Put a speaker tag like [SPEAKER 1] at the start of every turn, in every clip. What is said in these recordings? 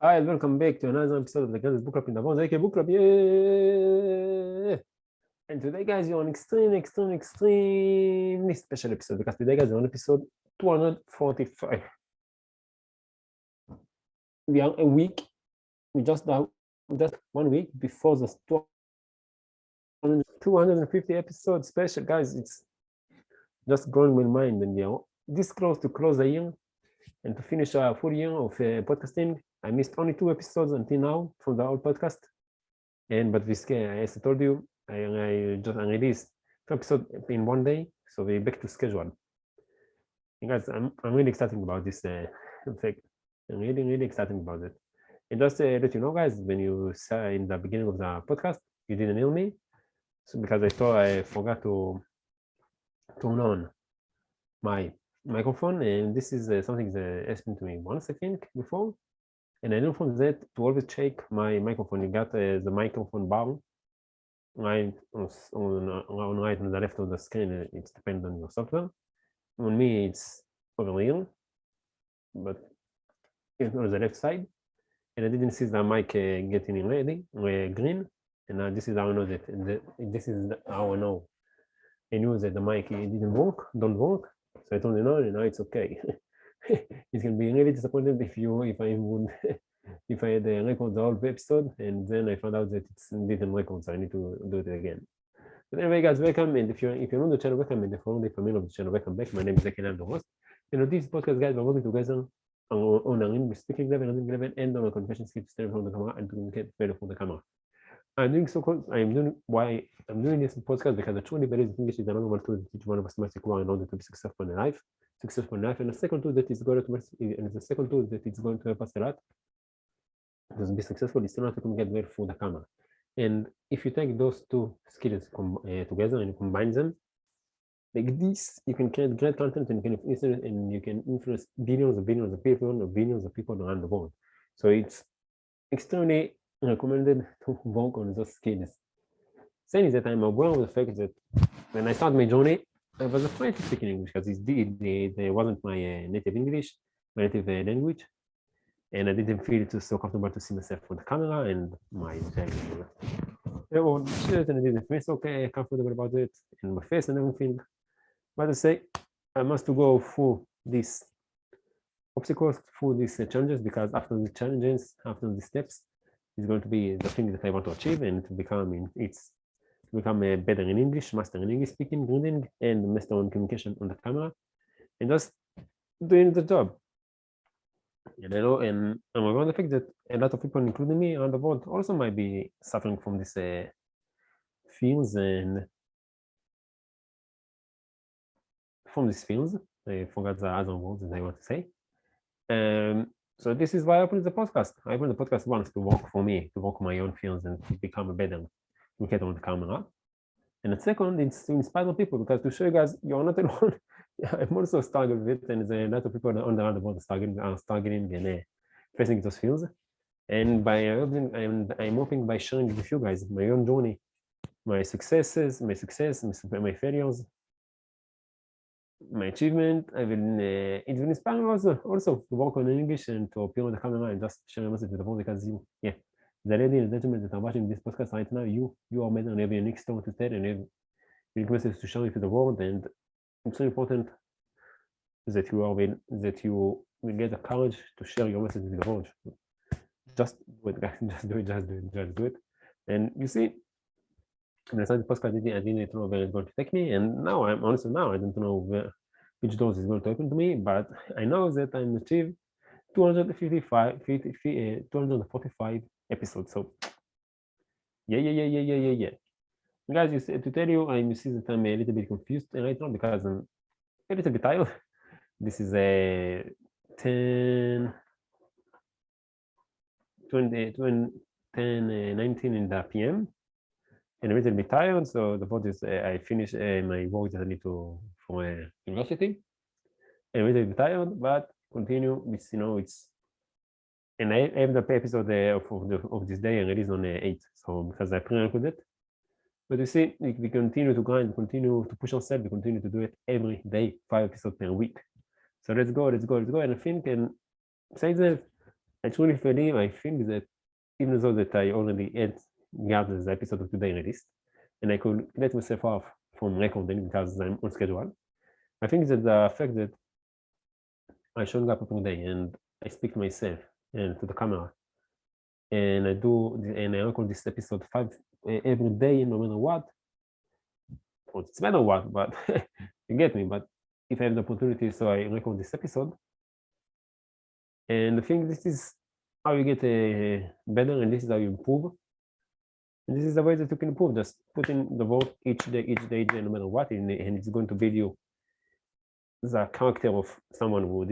[SPEAKER 1] Hi, and welcome back to another episode of the Guns Book Club in Davos, aka Book Club, yeah! And today, guys, you're on extremely special episode, because today, guys, you're on episode 245. We are a week, we just 1 week before the 250 episode special, guys. It's just growing my mind, and we are this close to close the year, and to finish our full year of podcasting. I missed only 2 episodes until now from the old podcast. But this, as I told you, I released 2 episodes in 1 day, so we're back to schedule. And guys, I'm really excited about this. In fact, I'm really excited about it. And just let you know, guys, when you saw in the beginning of the podcast, you didn't hear me, so because I thought I forgot to turn on my microphone, and this is something that happened to me once, I think, before. And I know from that to always check my microphone. You got the microphone bar right on right on the left of the screen. It depends on your software. On me, it's over here, but it's on the left side. And I didn't see the mic getting ready, green. And this is how I know that. This is how I know. I knew that the mic don't work. So I told you no, it's okay. It can be really disappointed if I had record the whole episode and then I found out that it didn't record, so I need to do it again. But anyway, guys, welcome. And if you're new to the channel, welcome. And if you're already familiar with the channel, welcome back. My name is Zach and I'm the host. And on this podcast, guys, we're working together on an English speaking level, reading level, and on a conversation skill to stand in front of the camera and to communicate better from the camera. I'm doing this podcast because I truly believe that English is the number one tool to teach one of us must acquire in order to be successful in life. And the second tool that is going to help us a lot to be successful is to know how to communicate well through the camera. And if you take those two skills together and you combine them like this, you can create great content and you can influence billions of people around the world. So it's extremely recommended to work on those skills. Saying that I'm aware of the fact that when I started my journey, I was afraid to speak in English because it wasn't my native English, my native language, and I didn't feel so comfortable to see myself on the camera and my shirt, and I didn't feel so comfortable about it and my face and everything. But I say I must go through these obstacles, through these challenges, because after the challenges, after the steps, is going to be the thing that I want to achieve and to become better in English, master in English speaking, reading, and master in communication on the camera, and just doing the job. And I know, and I'm aware of the fact that a lot of people, including me, around the world, also might be suffering from these fears and from these fears. I forgot the other words that I want to say. So this is why I opened the podcast. I opened the podcast once to work for me, to work my own fears and to become a better communicator on the camera. And the second, it's to inspire people, because to show you guys you're not alone. I'm also struggling with it, and there's a lot of people on the world struggling and facing those fears. And I'm hoping by sharing with you guys my own journey, my successes, my failures, my achievement, it will inspire me also to work on English and to appear on the camera and just share a message with the world, because the lady and gentlemen that are watching this podcast right now, you are better and have a unique story to tell and have unique message to share with the world, and it's so important that you will get the courage to share your message with the world. Just do it, guys. Just do it. And you see, when I started the podcast, I didn't know where it's going to take me, and now I don't know which doors is going to open to me, but I know that I'm achieved 245 episodes. So yeah. Guys, to tell you, you see that I'm a little bit confused right now because I'm a little bit tired. This is a 19 in the PM, and I'm a little bit tired. So the point is, I finished my work that I need to for university. And I'm a little bit tired, but continue with it's. And I have the episode of this day and release on 8, so because I pre-recorded it. But you see, we continue to grind, continue to push ourselves, we continue to do it every day, 5 episodes per week. So let's go. And I think, and besides that, I truly believe, I think that even though that I already had got the episode of today released, and I could let myself off from recording because I'm on schedule, I think that the fact that I showing up every day and I speak to myself and to the camera, and I record this episode every day, no matter what. Well, it's matter what, but you get me. But if I have the opportunity, so I record this episode, and I think this is how you get better, and this is how you improve. And this is the way that you can improve. Just put in the work each day, no matter what, and it's going to build you the character of someone who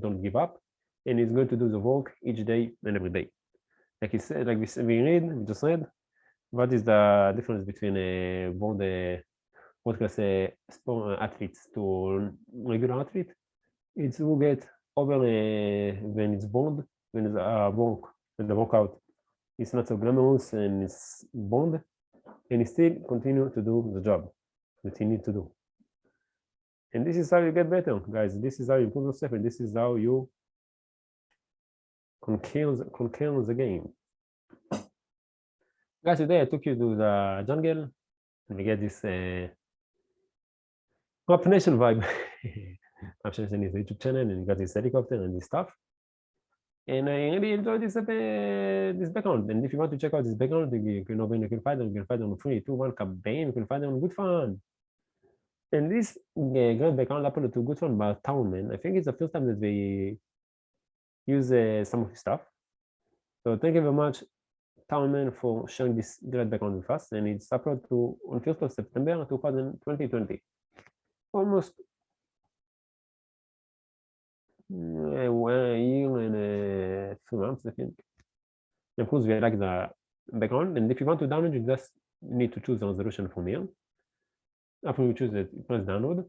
[SPEAKER 1] don't give up, and it's going to do the work each day and every day. Like you said, we just read, what is the difference between both the what can I say sport athletes to regular athlete? It's who get over when it's bond, when it's when the workout is not so glamorous and it's bond, and he still continue to do the job that he need to do. And this is how you get better, guys. This is how you improve yourself, and this is how you conquer the game. Guys, today I took you to the jungle, and we get this Rap Nation vibe. Rap Nation is a YouTube channel, and you got this helicopter and this stuff. And I really enjoy this background. And if you want to check out this background, you can find them. You can find them on 3, 2, 1 campaign. You can find them on Good Fun. And this great background uploaded to Good Fun by Townman. I think it's the first time that they use some of his stuff. So thank you very much, Townman, for sharing this great background with us. And it's uploaded on 1st of September 2020. Almost a year and 3 months, I think. Of course, we like the background, and if you want to download, you just need to choose the resolution from here. After you choose it, press download.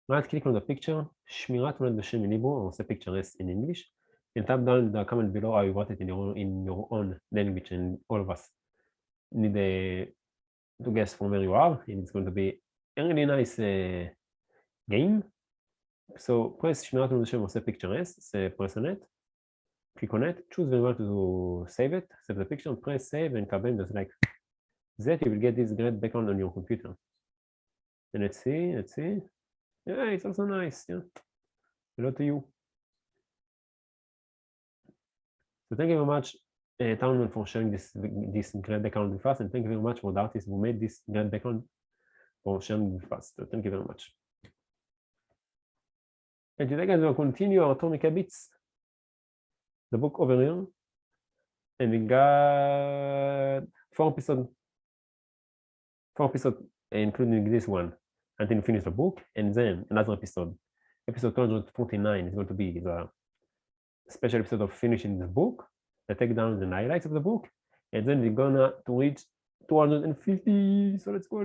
[SPEAKER 1] Right click on the picture, שמירת תמונת בשם in Hebrew, or say pictures in English, and tap down the comment below how you want it in your own language, and all of us need to guess from where you are, and it's going to be a really nice game. So press שמירת תמונת בשם or say pictures, say press on it, click on it, choose when you want to save it, save the picture, press save, and kabam, just like that, you will get this great background on your computer. And let's see. Yeah, it's also nice. Yeah, hello to you. So thank you very much, Townman, for sharing this great background with us, and thank you very much for the artist who made this great background for sharing with us. So thank you very much. And today, guys, we'll continue our Atomic Habits, the book over here, and we got 4 episodes, including this one, until we finish the book, and then another episode 249 is going to be the special episode of finishing the book, the takedown and highlights of the book, and then we're gonna to reach 250. So let's go,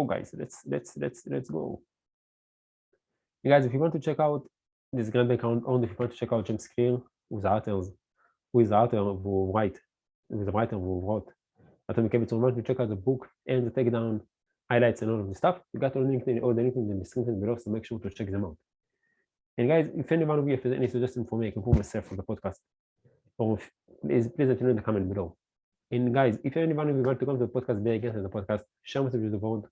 [SPEAKER 1] guys. Let's go. You guys, if you want to check out this grand background, or if you want to check out James Clear, who is the writer who wrote Atomic Habits, want to check out the book and the takedown highlights and all of the stuff, you got all the links in the description below, so make sure to check them out. And guys, if anyone of you has any suggestion for me, I can improve myself for the podcast, or please let me know in the comment below. And guys, if anyone of you want to come to the podcast, be a guest on the podcast, share message with the world,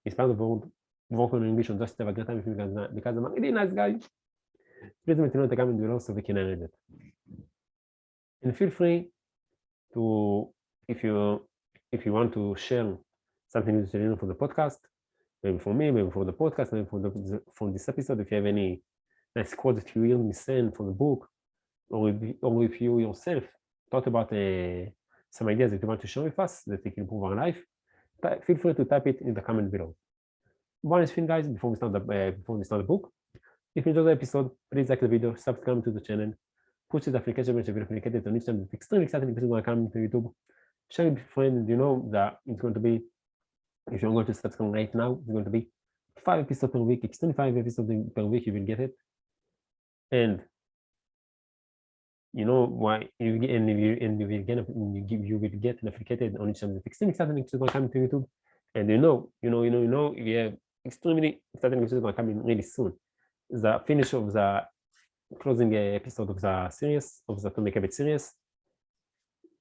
[SPEAKER 1] inspire the world, work on English, and just have a great time with you guys, because I'm a really nice guy. Please let me know in the comment below so we can arrange it. And feel free to, if you want to share something with you for the podcast, maybe for me, maybe for the podcast, maybe for this episode, if you have any nice quote that you hear me saying from the book, or if you yourself thought about some ideas that you want to share with us that we can improve our life, feel free to type it in the comment below. One last thing, guys, before we start the book, if you enjoyed the episode, please like the video, subscribe to the channel, push the application which will be notified on each time the extremely exciting episode are coming to YouTube. Share it with friends. You know that it's going to be, if you're going to subscribe right now, it's going to be 5 episodes per week, extended 5 episodes per week, you will get it. And you know why you will get notified on each time the extremely exciting episode are coming to YouTube. And you know, we have extremely exciting episodes are coming really soon. The finish of the closing episode of the series, of the Atomic Habits series.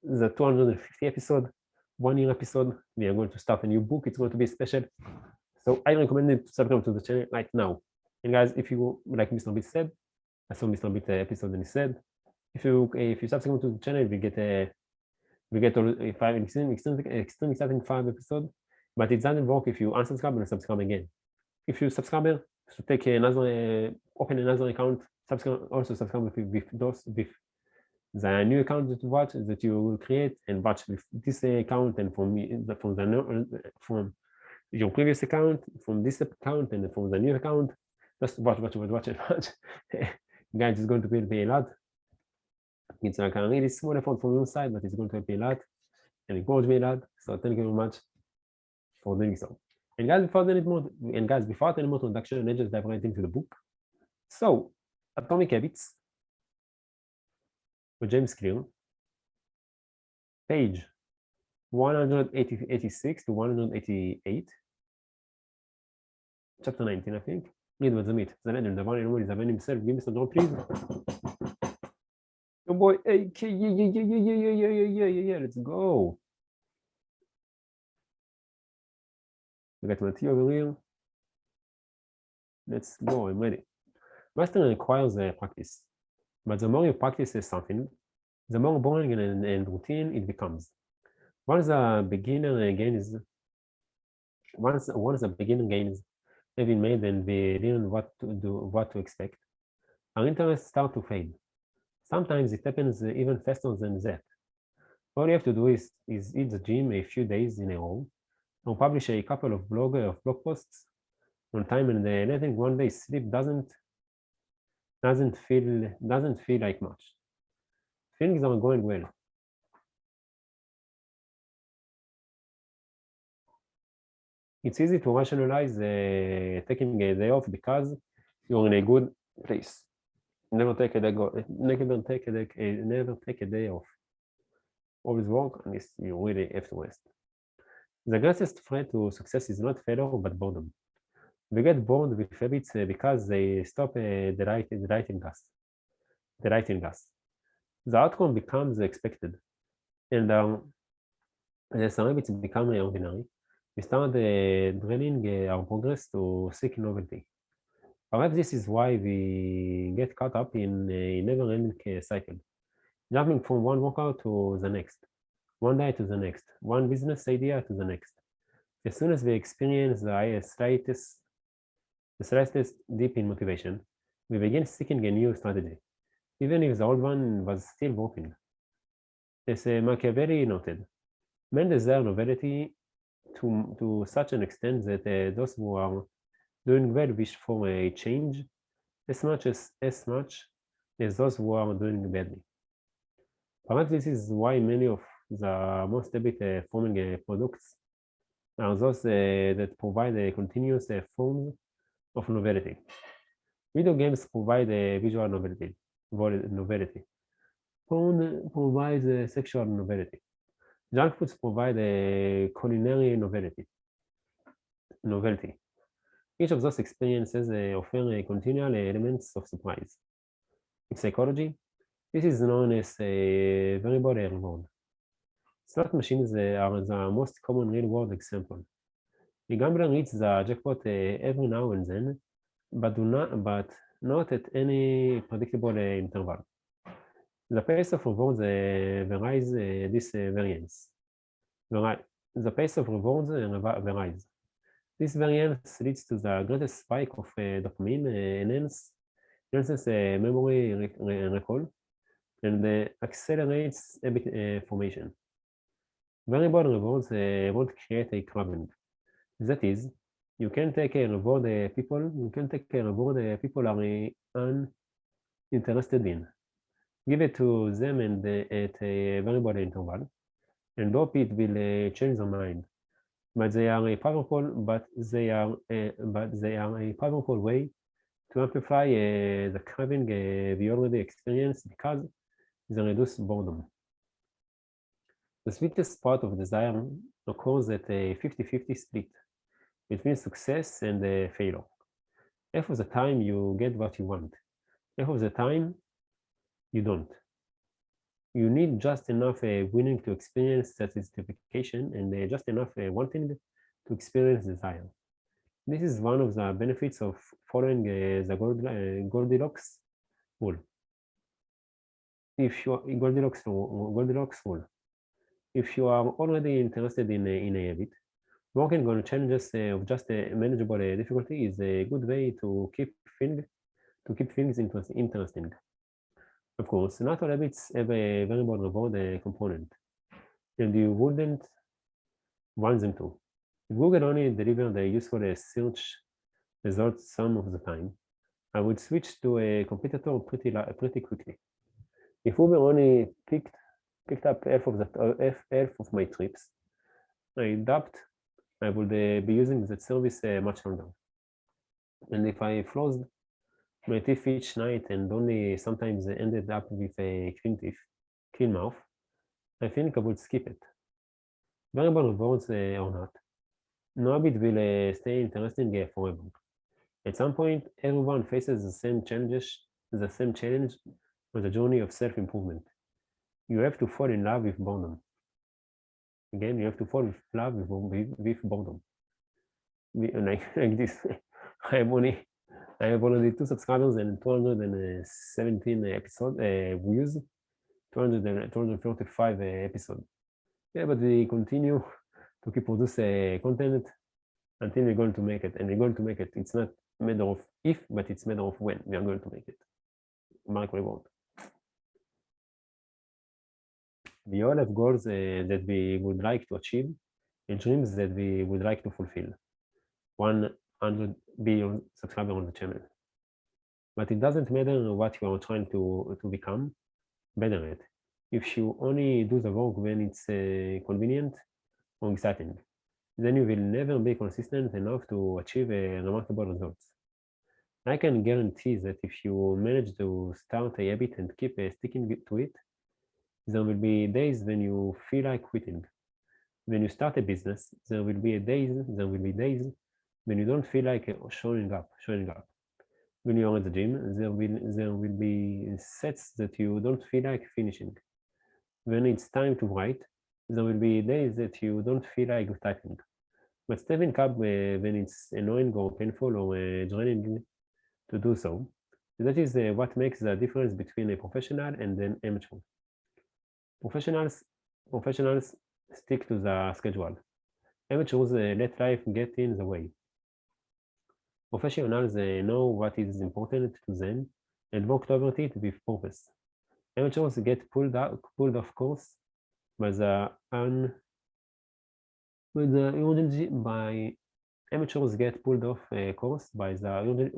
[SPEAKER 1] The 250 episode, 1 year episode. We are going to start a new book. It's going to be special. So I recommend you to subscribe to the channel right now. And guys, if you like Mr. Beat said, I saw Mr. Beat episode and he said, if you subscribe to the channel, we get five extremely exciting 5 episodes. But it doesn't work if you unsubscribe and subscribe again. If you subscribe, so take another open another account, subscribe with the new account that you watch that you will create and watch with this account and from your previous account, from this account and from the new account. Just watch. Guys, it's going to be a lot. It's like a really small effort from your side, but it's going to be a lot and encourage me a lot. So thank you very much for doing so. And guys, before any more introduction, let's just dive right into the book. So, Atomic Habits by James Clear, page 186 to 188, chapter 19, I think. Read with the meat. The legend, the one and only, the man himself. Give me some drum, please. Oh boy, hey, yeah, let's go. We got my tea over here. Let's go, I'm ready. Mastering requires practice, but the more you practice something, the more boring and routine it becomes. Once the beginner gains have been made and we learn what to expect, our interests start to fade. Sometimes it happens even faster than that. All you have to do is hit the gym a few days in a row, or publish a couple of blog posts on time, and letting one day sleep doesn't feel like much. Things are going well. It's easy to rationalize taking a day off because you're in a good place. Never take a day off. Always work unless you really have to rest. The greatest threat to success is not failure but boredom. We get bored with habits because they stop delighting us. The outcome becomes expected, and as our habits become ordinary, we start drilling our progress to seek novelty. Perhaps this is why we get caught up in a never-ending cycle, jumping from one workout to the next, one day to the next, one business idea to the next. As soon as we experience the slightest dip in motivation, we begin seeking a new strategy, even if the old one was still working. As Machiavelli noted, men desire novelty to such an extent that those who are doing well wish for a change as much as those who are doing badly. Perhaps this is why many of the most habit forming products are those that provide a continuous form of novelty. Video games provide a visual novelty. Porn provides sexual novelty. Junk foods provide a culinary novelty. Each of those experiences offer continual elements of surprise. In psychology, this is known as a variable reward. Slot machines are the most common real-world example. A gambler hits the jackpot every now and then, but not at any predictable interval. The pace of rewards varies. The pace of rewards varies. This variance leads to the greatest spike of dopamine, enhances memory recall, and accelerates habit formation. Variable rewards won't create a craving. That is, you can take a reward people are uninterested in. Give it to them and at a variable interval, and hope it will change their mind. But they are a powerful way to amplify the craving we already experience because they reduce boredom. The sweetest spot of desire occurs at a 50-50 split between success and failure. Half of the time you get what you want, Half of the time, you don't. You need just enough willing to experience satisfaction and just enough wanting to experience desire. This is one of the benefits of following the Goldilocks rule. If you are Goldilocks rule, if you are already interested in a habit, working on challenges of just a manageable difficulty is a good way to keep things interesting. Of course, not all habits have a variable reward component, and you wouldn't want them to. If Google only delivered a useful search results some of the time, I would switch to a competitor pretty quickly. If Uber only picked up half of my trips, I doubt I would be using that service much longer. And if I flossed my teeth each night and only sometimes ended up with a clean mouth, I think I would skip it. Variable rewards or not, no habit will stay interesting forever. At some point, everyone faces the same challenge on the journey of self-improvement. You have to fall in love with boredom. Again, you have to fall in love with boredom. Like this, I have only 2 subscribers and 217 episodes views, 235 episodes. Yeah, but we continue to keep produce content until we're going to make it, and we're going to make it. It's not a matter of if, but it's a matter of when we are going to make it. Mark my word. We all have goals that we would like to achieve and dreams that we would like to fulfill. 100 billion subscribers on the channel. But it doesn't matter what you are trying to become better at. If you only do the work when it's convenient or exciting, then you will never be consistent enough to achieve remarkable results. I can guarantee that if you manage to start a habit and keep sticking to it, there will be days when you feel like quitting. When you start a business, there will be days when you don't feel like showing up. When you're at the gym, there will be sets that you don't feel like finishing. When it's time to write, there will be days that you don't feel like typing. But stepping up when it's annoying or painful or draining to do so, that is what makes the difference between a professional and an amateur. Professionals stick to the schedule. Amateurs let life get in the way. Professionals know what is important to them and work toward it with purpose. Amateurs get pulled off course by the amateurs get pulled off course by the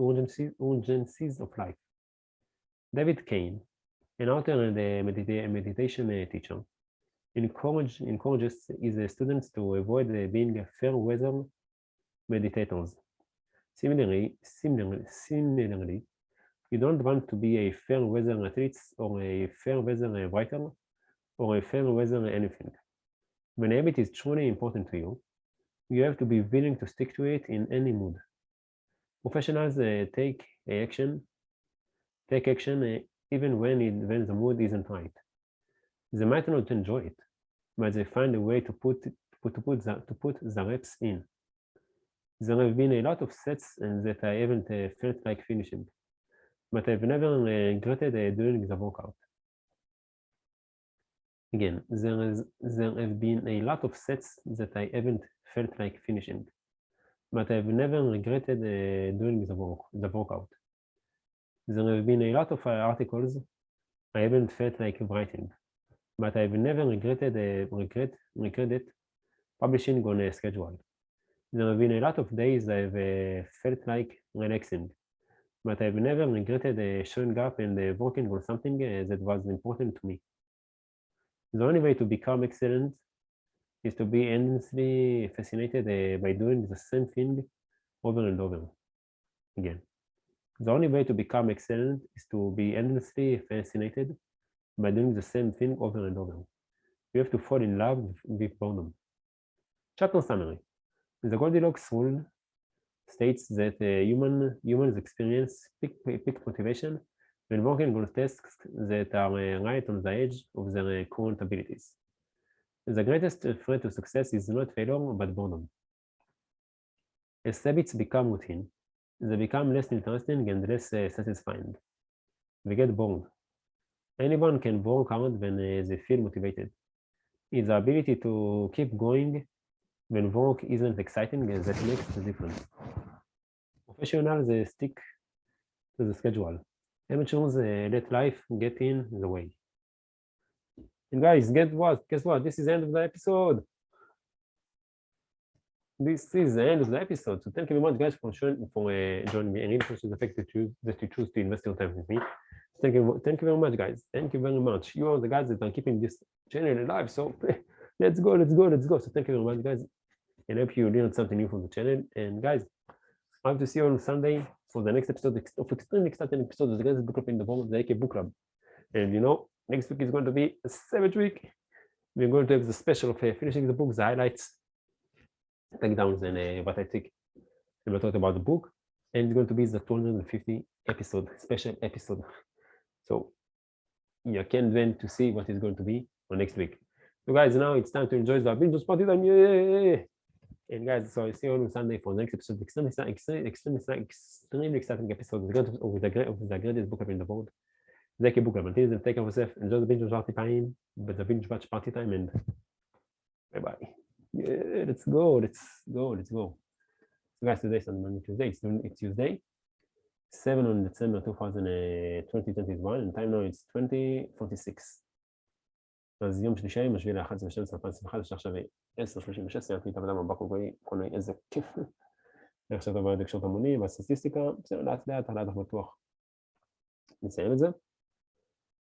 [SPEAKER 1] urgencies of life. David Kane, an author and a meditation teacher, encourages his students to avoid being fair weather meditators. Similarly, you don't want to be a fair weather athlete or a fair weather writer or a fair weather anything. When a habit is truly important to you, you have to be willing to stick to it in any mood. Professionals take action even when the mood isn't right. They might not enjoy it, but they find a way to put the reps in. There have been a lot of sets that I haven't felt like finishing, but I've never regretted doing the workout. Again, there have been a lot of sets that I haven't felt like finishing, but I've never regretted doing the workout. There have been a lot of articles I haven't felt like writing, but I've never regretted publishing on a schedule. There have been a lot of days I've felt like relaxing, but I've never regretted showing up and working on something that was important to me. The only way to become excellent is to be endlessly fascinated by doing the same thing over and over again. The only way to become excellent is to be endlessly fascinated by doing the same thing over and over. You have to fall in love with boredom. Chapter summary. The Goldilocks rule states that humans experience peak motivation When working on tasks that are right on the edge of their current abilities. The greatest threat to success is not failure, but boredom. As habits become routine, they become less interesting and less satisfying. We get bored. Anyone can work hard when they feel motivated. It's the ability to keep going when work isn't exciting that makes the difference. Professionals stick to the schedule. Amateurs let life get in the way. And guys, guess what? This is the end of the episode. This is the end of the episode. So thank you very much, guys, for joining me. I really appreciate the fact that you choose to invest your time with me. Thank you very much, guys. Thank you very much. You are the guys that are keeping this channel alive. So let's go. So thank you very much, guys. And I hope you learned something new from the channel. And guys, I have to see you on Sunday for the next episode of extremely exciting episode of the Guys Book Club in the form of the AK Book Club. And you know, next week is going to be a savage week. We're going to have the special of finishing the book, the highlights, takedowns, and what I think about the book. And it's going to be the 250 episode, special episode. So you can't wait to see what is going to be for next week. So guys, now it's time to enjoy the binge party time. Yay! And guys, so I see you on Sunday for the next episode. Extremely exciting episode of the greatest book in the world. Zeki book club. Until then, take care of yourself. Enjoy the binge party time, but the binge watch party time, and bye bye. Yeah, let's go. So guys, today is Tuesday. It's Tuesday, 7 on December 2021, and time now it's 20:46. אז יום שלישי, משביעי ל-11/12/2021, השעה עכשיו 10:36, סיימתי את העבודה מהבקו גוי, קונה איזה כיף. עכשיו עבודה לקשורת המונים, והסטטיסטיקה, בסדר, לאט לאט בטוח. נסיים את זה.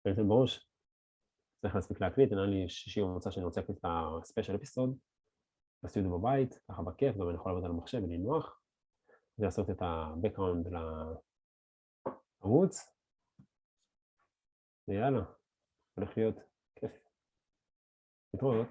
[SPEAKER 1] ואתם בראש, צריך להספיק להקליט, נראה לי שישי או מוצא שאני רוצה להקליט את הספיישל אפיסוד, בסטודיו בבית, ככה בכיף, גם אני יכול לעבוד על המחשב ולנוח, ולעשות את ה-background לערוץ, ויאללה, הולך להיות כיף. להתראות.